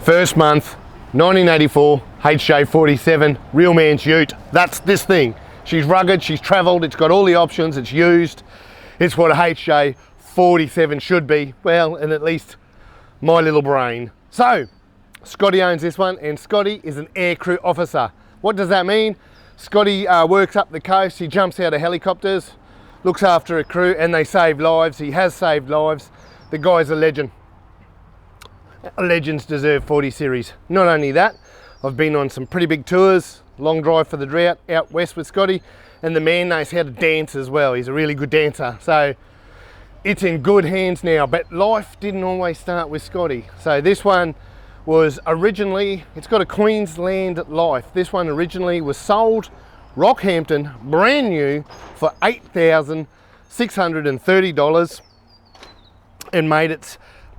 First month, 1984, HJ47, real man's ute. That's this thing. She's rugged, she's travelled, it's got all the options, it's used. It's what a HJ47 should be. Well, and at least my little brain. So, Scotty owns this one, and Scotty is an aircrew officer. What does that mean? Scotty works up the coast, he jumps out of helicopters, looks after a crew, and they save lives. He has saved lives. The guy's a legend. Legends deserve 40 series. Not only that, I've been on some pretty big tours, Long Drive For Drought out west with Scotty, and the man knows how to dance as well. He's a really good dancer. So it's in good hands now, but life didn't always start with Scotty. So this one was originally, it's got a Queensland life. This one originally was sold Rockhampton, brand new, for $8,630, and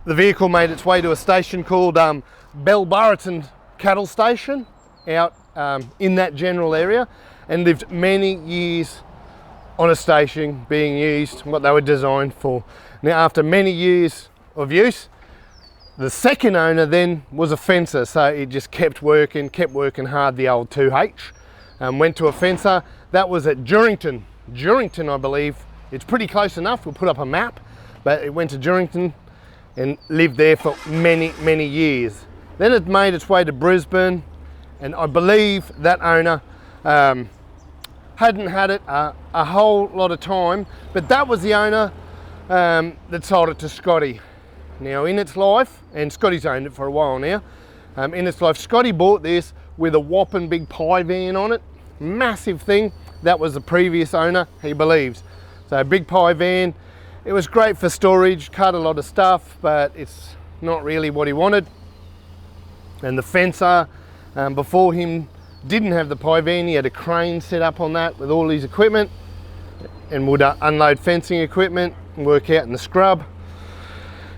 the vehicle made its way to a station called Belburton Cattle Station out in that general area, and lived many years on a station being used, what they were designed for. Now, after many years of use, the second owner then was a fencer, so it just kept working hard, the old 2H. Went to a fencer. That was at Durrington, I believe. It's pretty close enough, we'll put up a map, but it went to Durrington and lived there for many, many years. Then it made its way to Brisbane, and I believe that owner hadn't had it a whole lot of time, but that was the owner that sold it to Scotty. Now in its life, and Scotty's owned it for a while now, in its life, Scotty bought this with a whopping big pie van on it, massive thing. That was the previous owner, he believes. So a big pie van. It was great for storage, cut a lot of stuff, but it's not really what he wanted. And the fencer before him didn't have the pie van. He had a crane set up on that with all his equipment, and would unload fencing equipment and work out in the scrub.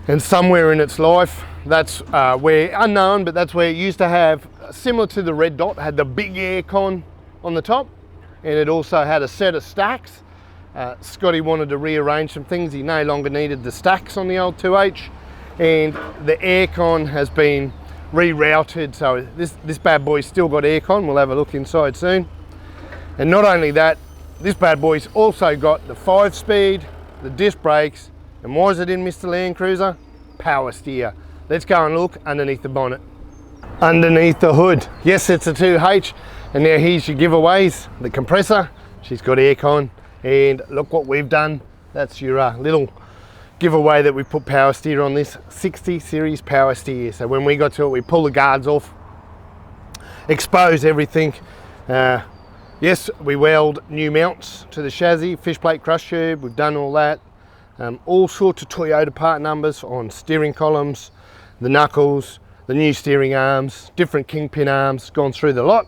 And somewhere in its life, that's where, unknown, but that's where it used to have, similar to the Red Dot, had the big aircon on the top, and it also had a set of stacks. Scotty wanted to rearrange some things. He no longer needed the stacks on the old 2H, and the aircon has been rerouted, so this bad boy's still got aircon. We'll have a look inside soon. And not only that, this bad boy's also got the 5-speed, the disc brakes, and why is it in Mr Landcruiser? Power steer. Let's go and look underneath the bonnet. Underneath the hood. Yes, it's a 2H, and now here's your giveaways. The compressor, she's got aircon. And look what we've done. That's your little giveaway that we put power steer on this 60 series power steer. So when we got to it, we pull the guards off, expose everything. Yes, we weld new mounts to the chassis, fish plate crush tube, we've done all that. All sorts of Toyota part numbers on steering columns, the knuckles, the new steering arms, different kingpin arms, gone through the lot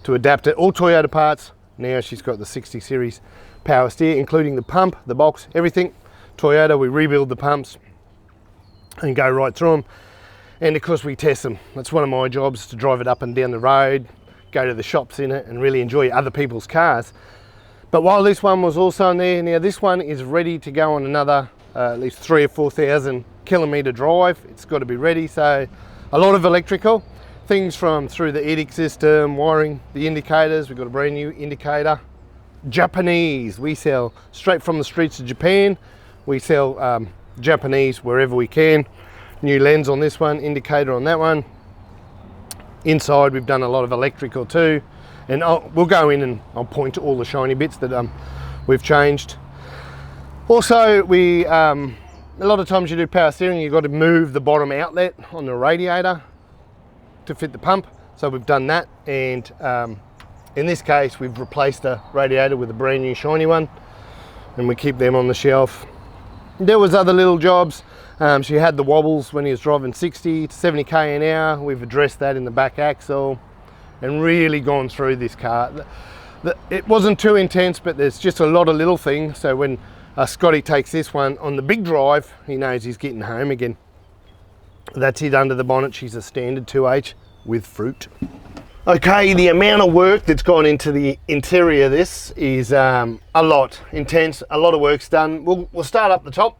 to adapt it, all Toyota parts. Now she's got the 60 series power steer, including the pump, the box, everything. Toyota, we rebuild the pumps and go right through them. And of course we test them. That's one of my jobs, to drive it up and down the road, go to the shops in it and really enjoy other people's cars. But while this one was also in there, now this one is ready to go on another at least 3,000 or 4,000 kilometre drive. It's got to be ready, so a lot of electrical. Things from through the EDIC system, wiring the indicators. We've got a brand new indicator. Japanese, we sell straight from the streets of Japan. We sell Japanese wherever we can. New lens on this one, indicator on that one. Inside we've done a lot of electrical too, and we'll go in and I'll point to all the shiny bits that we've changed. Also, we a lot of times you do power steering, you've got to move the bottom outlet on the radiator to fit the pump, so we've done that. And in this case, we've replaced a radiator with a brand new shiny one, and we keep them on the shelf. There was other little jobs. She had the wobbles when he was driving 60 to 70k an hour. We've addressed that in the back axle and really gone through this car. It wasn't too intense, but there's just a lot of little things. So when Scotty takes this one on the big drive, he knows he's getting home again. That's it under the bonnet. She's a standard 2H with fruit. Okay, the amount of work that's gone into the interior of this is a lot, intense, a lot of work's done. We'll start up the top.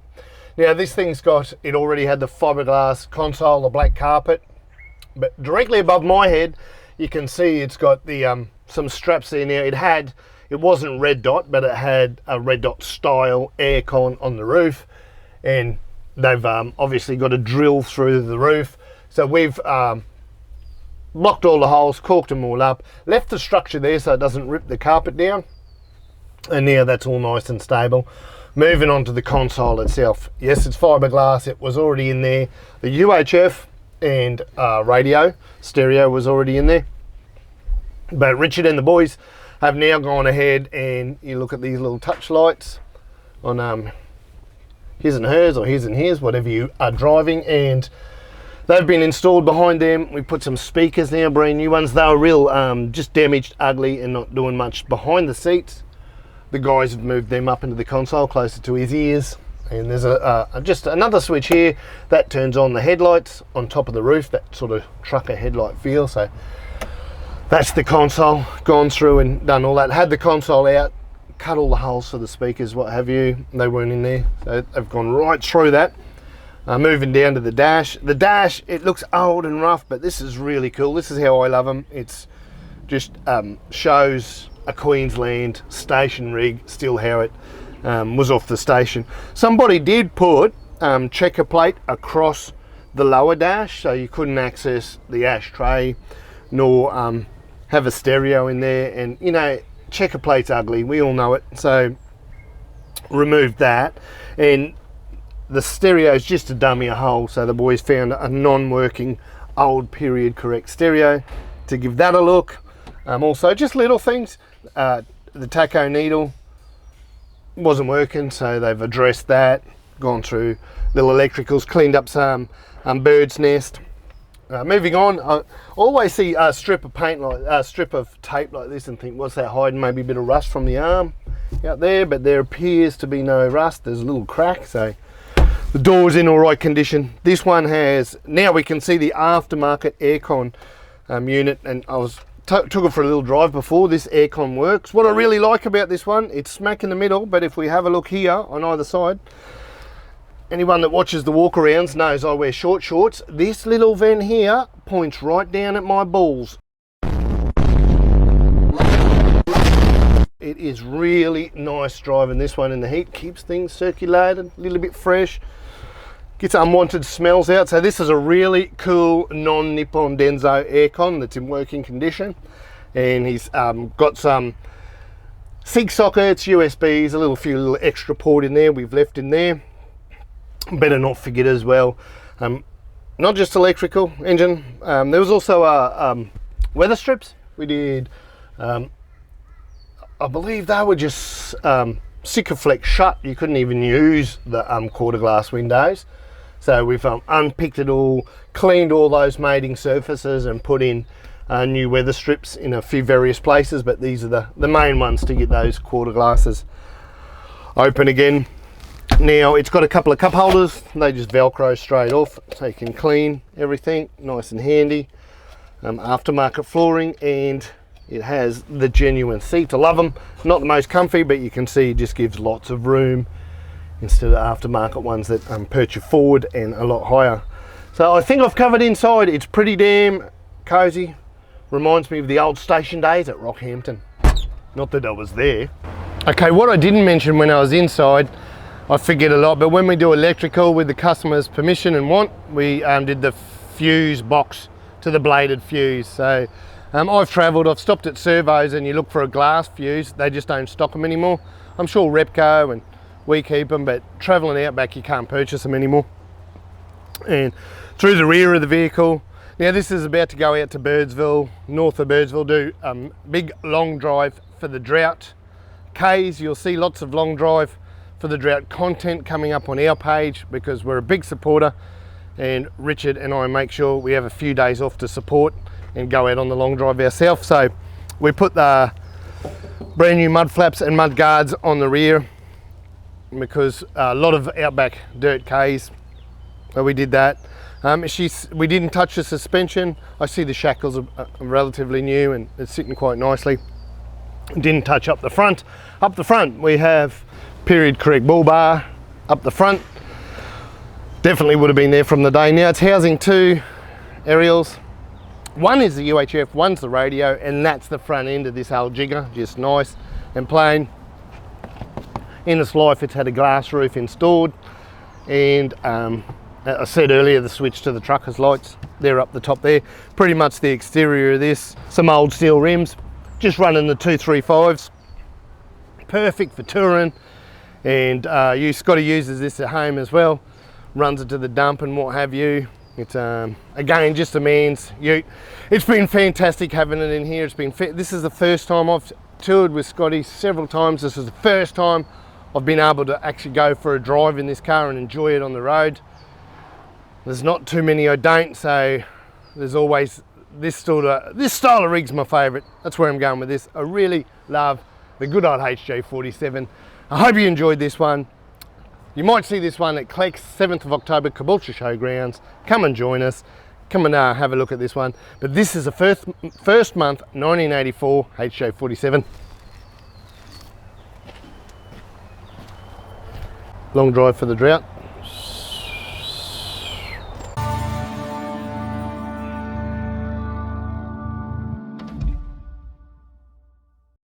Now this thing's got, it already had the fiberglass console, the black carpet, But directly above my head, you can see it's got the some straps there now. It wasn't red dot, but it had a red dot style aircon on the roof, and they've obviously got a drill through the roof. So we've blocked all the holes, caulked them all up, left the structure there so it doesn't rip the carpet down, and now that's all nice and stable. Moving on to the console itself. Yes, it's fiberglass. It was already in there. The UHF and radio stereo was already in there, but Richard and the boys have now gone ahead, and you look at these little touch lights on his and hers, or his and his, whatever you are driving, and they've been installed behind them. We put some speakers now, brand new ones. They were real just damaged, ugly, and not doing much behind the seats. The guys have moved them up into the console closer to his ears, and there's just another switch here that turns on the headlights on top of the roof, that sort of trucker headlight feel. So that's the console, gone through and done all that. Had the console out, cut all the holes for the speakers, what have you. They weren't in there, so they've gone right through that. Moving down to the dash. The dash, it looks old and rough, but this is really cool. This is how I love them. It's just shows a Queensland station rig, still how it was off the station. Somebody did put checker plate across the lower dash, so you couldn't access the ashtray nor have a stereo in there, and you know, checker plate's ugly, we all know it, so removed that. And the stereo is just a dummy hole, so the boys found a non-working old period correct stereo to give that a look. Also just little things, the tacho needle wasn't working, so they've addressed that, gone through little electricals, cleaned up some bird's nest. Moving on, I always see a strip of paint, like a strip of tape like this, and think, what's that hiding? Maybe a bit of rust from the arm out there, but there appears to be no rust. There's a little crack, so the door's in all right condition. This one has, now we can see the aftermarket aircon unit, and I took it for a little drive before. This aircon works. What I really like about this one, it's smack in the middle, but if we have a look here on either side, anyone that watches the walkarounds knows I wear short shorts. This little vent here points right down at my balls. It is really nice driving this one in the heat. Keeps things circulated, a little bit fresh. Gets unwanted smells out. So this is a really cool non-Nippon Denso aircon that's in working condition. And he's got some SIG sockets, USBs, a few little extra port in there we've left in there. Better not forget as well, not just electrical engine, there was also weather strips. We did, I believe they were just Sikaflex shut. You couldn't even use the quarter glass windows. So we've unpicked it all, cleaned all those mating surfaces, and put in new weather strips in a few various places, but these are the main ones to get those quarter glasses open again. Now it's got a couple of cup holders, they just velcro straight off, so you can clean everything nice and handy. Aftermarket flooring, and it has the genuine seats. I love them. Not the most comfy, but you can see it just gives lots of room instead of aftermarket ones that perch you forward and a lot higher. So I think I've covered inside. It's pretty damn cozy. Reminds me of the old station days at Rockhampton. Not that I was there. Okay, what I didn't mention when I was inside, I forget a lot, but when we do electrical with the customer's permission and want, we did the fuse box to the bladed fuse. So I've travelled, I've stopped at servos, and you look for a glass fuse, they just don't stock them anymore. I'm sure Repco and we keep them, but travelling out back you can't purchase them anymore. And through the rear of the vehicle, now this is about to go out to Birdsville, north of Birdsville, do big long drive for the drought. K's, you'll see lots of long drive for the drought content coming up on our page, because we're a big supporter, and Richard and I make sure we have a few days off to support and go out on the long drive ourselves. So we put the brand new mud flaps and mud guards on the rear, because a lot of outback dirt Ks, so we did that. We didn't touch the suspension. I see the shackles are relatively new and it's sitting quite nicely. Didn't touch up the front. Up the front we have period correct bull bar up the front. Definitely would have been there from the day. Now it's housing two aerials, One is the UHF, one's the radio, and that's the front end of this old jigger, just nice and plain. In its life, it's had a glass roof installed, and as I said earlier, the switch to the trucker's lights, they're up the top there. Pretty much the exterior of this, some old steel rims, just running the 235s. Perfect for touring, and Scotty uses this at home as well, runs it to the dump and what have you. It's again just a man's ute. It's been fantastic having it in here. This is the first time I've toured with Scotty several times. This is the first time I've been able to actually go for a drive in this car and enjoy it on the road. There's not too many I don't, so there's always this style of rig's my favourite. That's where I'm going with this. I really love the good old HJ47. I hope you enjoyed this one. You might see this one at Cleck's 7th of October, Caboolture Showgrounds. Come and join us. Come and have a look at this one. But this is the first month 1984 HJ47. Long Drive for the Drought.